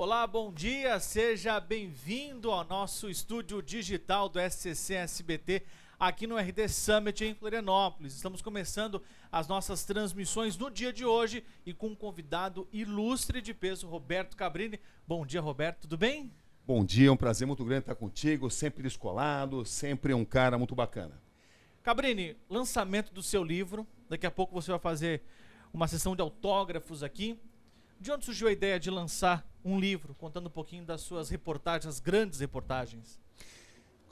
Olá, bom dia, seja bem-vindo ao nosso estúdio digital do SCC SBT, aqui no RD Summit em Florianópolis. Estamos começando as nossas transmissões no dia de hoje e com um convidado ilustre de peso, Roberto Cabrini. Bom dia, Roberto, tudo bem? Bom dia, é um prazer muito grande estar contigo, sempre descolado, sempre um cara muito bacana. Cabrini, lançamento do seu livro, daqui a pouco você vai fazer uma sessão de autógrafos aqui. De onde surgiu a ideia de lançar um livro, contando um pouquinho das suas reportagens, as grandes reportagens?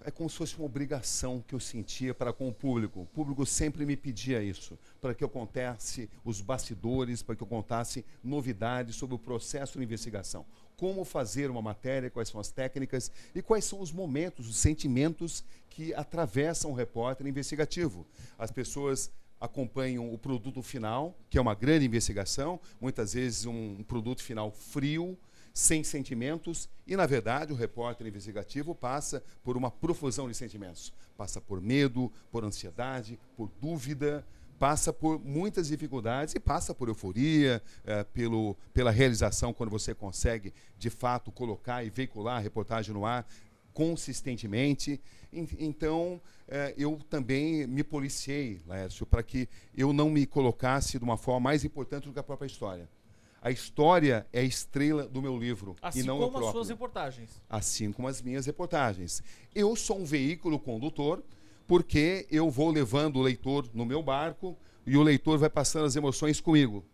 É como se fosse uma obrigação que eu sentia para com o público. O público sempre me pedia isso, para que eu contasse os bastidores, para que eu contasse novidades sobre o processo de investigação. Como fazer uma matéria, quais são as técnicas e quais são os momentos, os sentimentos que atravessam o repórter investigativo. As pessoas acompanham o produto final, que é uma grande investigação, muitas vezes um produto final frio, sem sentimentos, e, na verdade, o repórter investigativo passa por uma profusão de sentimentos. Passa por medo, por ansiedade, por dúvida, passa por muitas dificuldades e passa por euforia, pela realização quando você consegue, de fato, colocar e veicular a reportagem no ar consistentemente. Então, eu também me policiei, Laércio, para que eu não me colocasse de uma forma mais importante do que a própria história. A história é a estrela do meu livro, assim e não eu próprio. Assim como as suas reportagens. Assim como as minhas reportagens. Eu sou um veículo condutor, porque eu vou levando o leitor no meu barco e o leitor vai passando as emoções comigo.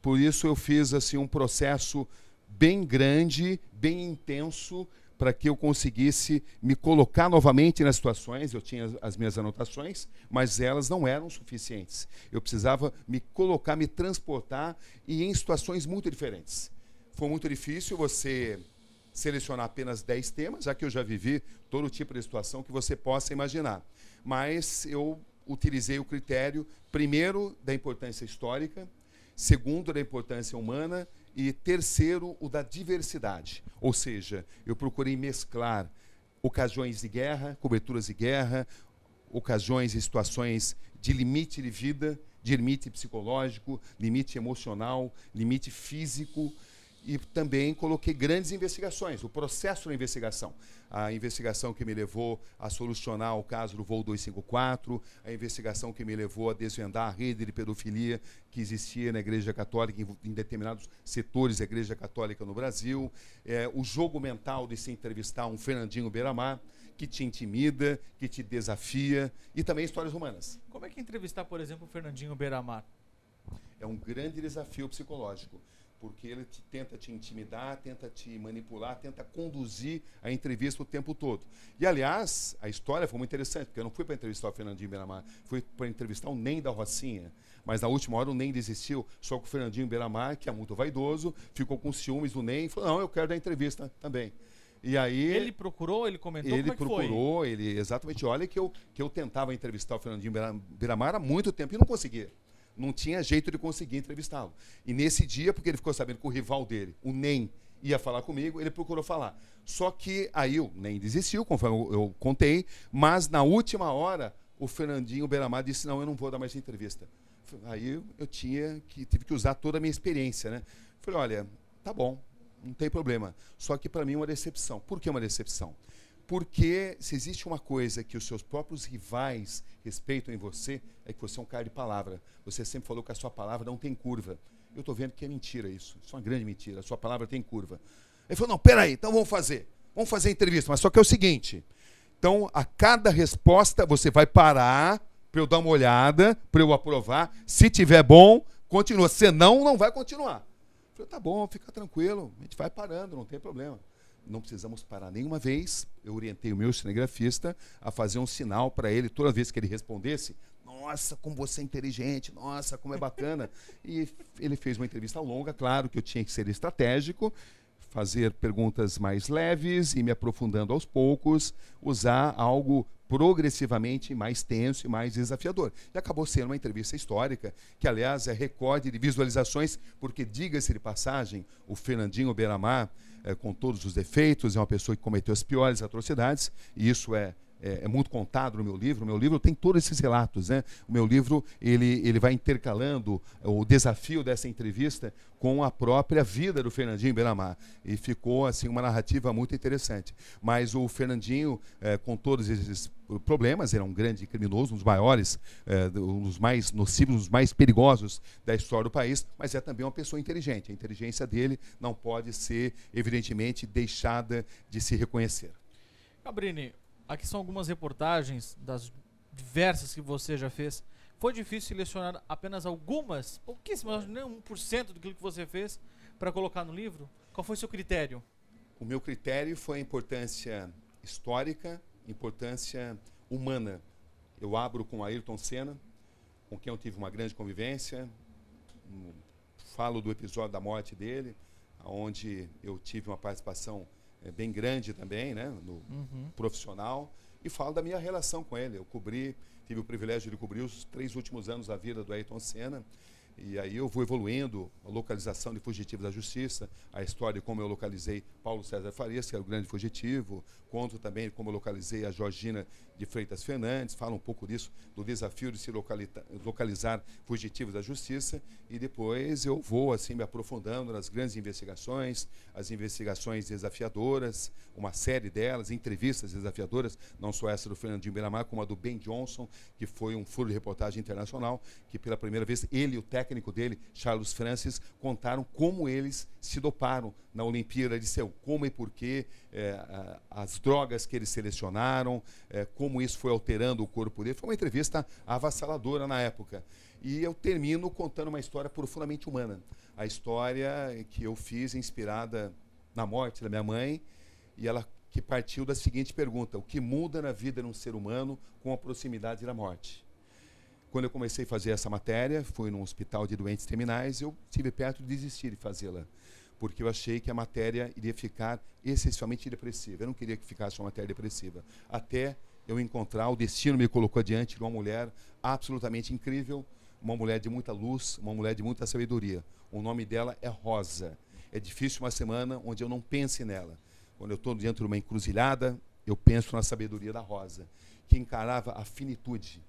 Por isso eu fiz assim, um processo bem grande, bem intenso, para que eu conseguisse me colocar novamente nas situações. Eu tinha as minhas anotações, mas elas não eram suficientes. Eu precisava me colocar, me transportar e em situações muito diferentes. Foi muito difícil você selecionar apenas 10 temas, já que eu já vivi todo tipo de situação que você possa imaginar. Mas eu utilizei o critério, primeiro, da importância histórica, segundo, da importância humana, e terceiro, o da diversidade. Ou seja, eu procurei mesclar ocasiões de guerra, coberturas de guerra, ocasiões e situações de limite de vida, de limite psicológico, limite emocional, limite físico, e também coloquei grandes investigações, o processo da investigação. A investigação que me levou a solucionar o caso do voo 254, a investigação que me levou a desvendar a rede de pedofilia que existia na Igreja Católica, em determinados setores da Igreja Católica no Brasil, o jogo mental de se entrevistar um Fernandinho Beiramar, que te intimida, que te desafia, e também histórias humanas. Como é que entrevistar, por exemplo, o Fernandinho Beiramar? É um grande desafio psicológico, porque ele tenta te intimidar, tenta te manipular, tenta conduzir a entrevista o tempo todo. E, aliás, a história foi muito interessante, porque eu não fui para entrevistar o Fernandinho Beiramar, fui para entrevistar o Ney da Rocinha. Mas, na última hora, o Ney desistiu, só que o Fernandinho Beiramar, que é muito vaidoso, ficou com ciúmes do Ney e falou, não, eu quero dar entrevista também. E aí, ele procurou, ele comentou, como é que foi? Ele procurou, exatamente, olha que eu tentava entrevistar o Fernandinho Beiramar há muito tempo e não conseguia. Não tinha jeito de conseguir entrevistá-lo. E nesse dia, porque ele ficou sabendo que o rival dele, o NEM, ia falar comigo, ele procurou falar. Só que aí o NEM desistiu, conforme eu contei, mas na última hora, o Fernandinho Beiramar disse, não, eu não vou dar mais entrevista. Aí eu tive que usar toda a minha experiência, né? Falei, olha, tá bom, não tem problema. Só que para mim é uma decepção. Por que uma decepção? Porque se existe uma coisa que os seus próprios rivais respeitam em você, é que você é um cara de palavra. Você sempre falou que a sua palavra não tem curva. Eu estou vendo que é mentira isso. Isso é uma grande mentira. A sua palavra tem curva. Ele falou, não, peraí, então vamos fazer a entrevista. Mas só que é o seguinte, então a cada resposta você vai parar para eu dar uma olhada, para eu aprovar. Se tiver bom, continua. Senão, não vai continuar. Eu falei, tá bom, fica tranquilo. A gente vai parando, não tem problema. Não precisamos parar nenhuma vez. Eu orientei o meu cinegrafista a fazer um sinal para ele, toda vez que ele respondesse, nossa, como você é inteligente, nossa, como é bacana. E ele fez uma entrevista longa, claro que eu tinha que ser estratégico, fazer perguntas mais leves e me aprofundando aos poucos, usar algo progressivamente mais tenso e mais desafiador. E acabou sendo uma entrevista histórica, que, aliás, é recorde de visualizações, porque, diga-se de passagem, o Fernandinho Beiramar, com todos os defeitos, é uma pessoa que cometeu as piores atrocidades, e isso é é muito contado no meu livro. O meu livro tem todos esses relatos, né? O meu livro ele vai intercalando o desafio dessa entrevista com a própria vida do Fernandinho Beiramar. E ficou assim uma narrativa muito interessante. Mas o Fernandinho, com todos esses problemas, era um grande criminoso, um dos maiores, um dos mais nocivos, um dos mais perigosos da história do país, mas é também uma pessoa inteligente. A inteligência dele não pode ser, evidentemente, deixada de se reconhecer. Cabrini, aqui são algumas reportagens das diversas que você já fez. Foi difícil selecionar apenas algumas, pouquíssimas, nem 1% do que você fez, para colocar no livro? Qual foi o seu critério? O meu critério foi a importância histórica, importância humana. Eu abro com Ayrton Senna, com quem eu tive uma grande convivência. Falo do episódio da morte dele, onde eu tive uma participação bem grande também, né, no profissional. E falo da minha relação com ele. Eu tive o privilégio de cobrir os 3 últimos anos da vida do Ayrton Senna. E aí eu vou evoluindo a localização de fugitivos da justiça, a história de como eu localizei Paulo César Farias, que era o grande fugitivo, conto também como eu localizei a Georgina de Freitas Fernandes, falo um pouco disso, do desafio de se localizar fugitivos da justiça, e depois eu vou assim me aprofundando nas grandes investigações, as investigações desafiadoras, uma série delas, entrevistas desafiadoras, não só essa do Fernandinho Beiramar, como a do Ben Johnson, que foi um furo de reportagem internacional, que pela primeira vez ele e o técnico dele, Charles Francis, contaram como eles se doparam na Olimpíada de Seul, como e por quê, as drogas que eles selecionaram, como isso foi alterando o corpo dele. Foi uma entrevista avassaladora na época. E eu termino contando uma história profundamente humana. A história que eu fiz inspirada na morte da minha mãe, e ela que partiu da seguinte pergunta: o que muda na vida de um ser humano com a proximidade da morte? Quando eu comecei a fazer essa matéria, fui num hospital de doentes terminais, eu estive perto de desistir de fazê-la, porque eu achei que a matéria iria ficar excessivamente depressiva. Eu não queria que ficasse uma matéria depressiva. Até eu encontrar, o destino me colocou diante de uma mulher absolutamente incrível, uma mulher de muita luz, uma mulher de muita sabedoria. O nome dela é Rosa. É difícil uma semana onde eu não pense nela. Quando eu estou dentro de uma encruzilhada, eu penso na sabedoria da Rosa, que encarava a finitude,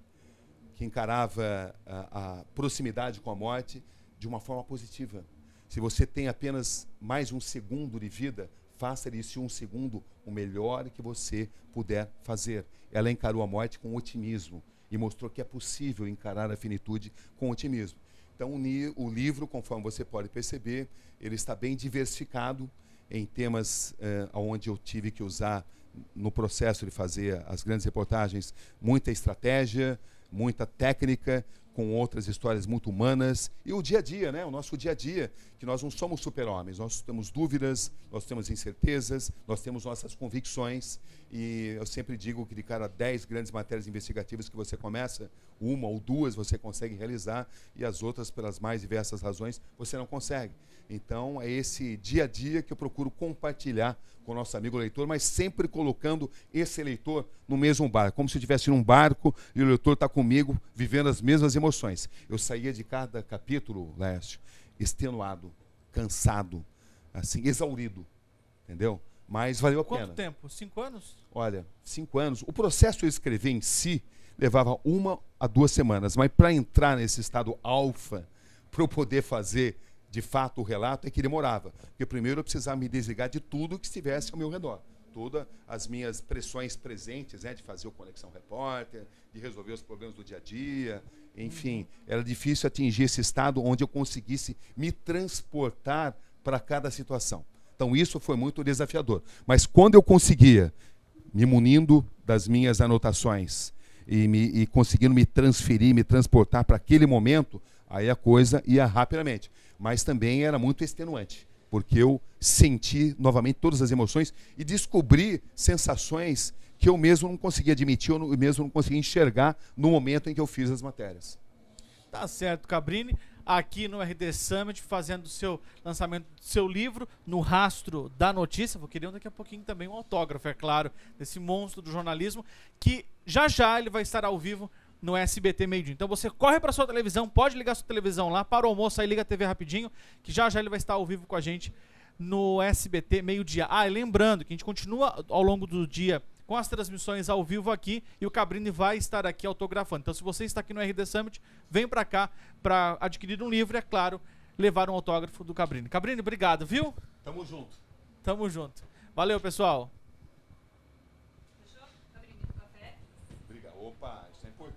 que encarava a proximidade com a morte de uma forma positiva. Se você tem apenas mais um segundo de vida, faça desse um segundo o melhor que você puder fazer. Ela encarou a morte com otimismo e mostrou que é possível encarar a finitude com otimismo. Então, o livro, conforme você pode perceber, ele está bem diversificado em temas onde eu tive que usar, no processo de fazer as grandes reportagens, muita estratégia, muita técnica, com outras histórias muito humanas, e o dia a dia, né? O nosso dia a dia, que nós não somos super-homens, nós temos dúvidas, nós temos incertezas, nós temos nossas convicções, e eu sempre digo que de cada 10 grandes matérias investigativas que você começa, 1 ou 2 você consegue realizar, e as outras, pelas mais diversas razões, você não consegue. Então, é esse dia a dia que eu procuro compartilhar com o nosso amigo leitor, mas sempre colocando esse leitor no mesmo barco, como se eu estivesse num barco e o leitor está comigo, vivendo as mesmas emoções. Eu saía de cada capítulo, Lécio, extenuado, cansado, assim, exaurido, entendeu? Mas valeu a pena. Quanto tempo? 5 anos? Olha, 5 anos. O processo de escrever em si levava 1 a 2 semanas, mas para entrar nesse estado alfa, para eu poder fazer de fato o relato, é que demorava. Porque primeiro eu precisava me desligar de tudo que estivesse ao meu redor. Todas as minhas pressões presentes, né, de fazer o Conexão Repórter, de resolver os problemas do dia a dia, enfim, era difícil atingir esse estado onde eu conseguisse me transportar para cada situação. Então isso foi muito desafiador. Mas quando eu conseguia, me munindo das minhas anotações e conseguindo me transferir, me transportar para aquele momento, aí a coisa ia rapidamente. Mas também era muito extenuante, porque eu senti novamente todas as emoções e descobri sensações que eu mesmo não conseguia admitir, eu mesmo não conseguia enxergar no momento em que eu fiz as matérias. Tá certo, Cabrini, aqui no RD Summit, fazendo o seu lançamento do seu livro, No Rastro da Notícia. Vou querer daqui a pouquinho também um autógrafo, é claro, desse monstro do jornalismo, que já ele vai estar ao vivo no SBT Meio Dia. Então você corre para sua televisão, pode ligar sua televisão lá, para o almoço, aí liga a TV rapidinho, que já ele vai estar ao vivo com a gente no SBT Meio Dia. Ah, e lembrando que a gente continua ao longo do dia com as transmissões ao vivo aqui e o Cabrini vai estar aqui autografando. Então, se você está aqui no RD Summit, vem para cá para adquirir um livro e, é claro, levar um autógrafo do Cabrini. Cabrini, obrigado, viu? Tamo junto. Tamo junto. Valeu, pessoal. Obrigado. Opa, isso é importante.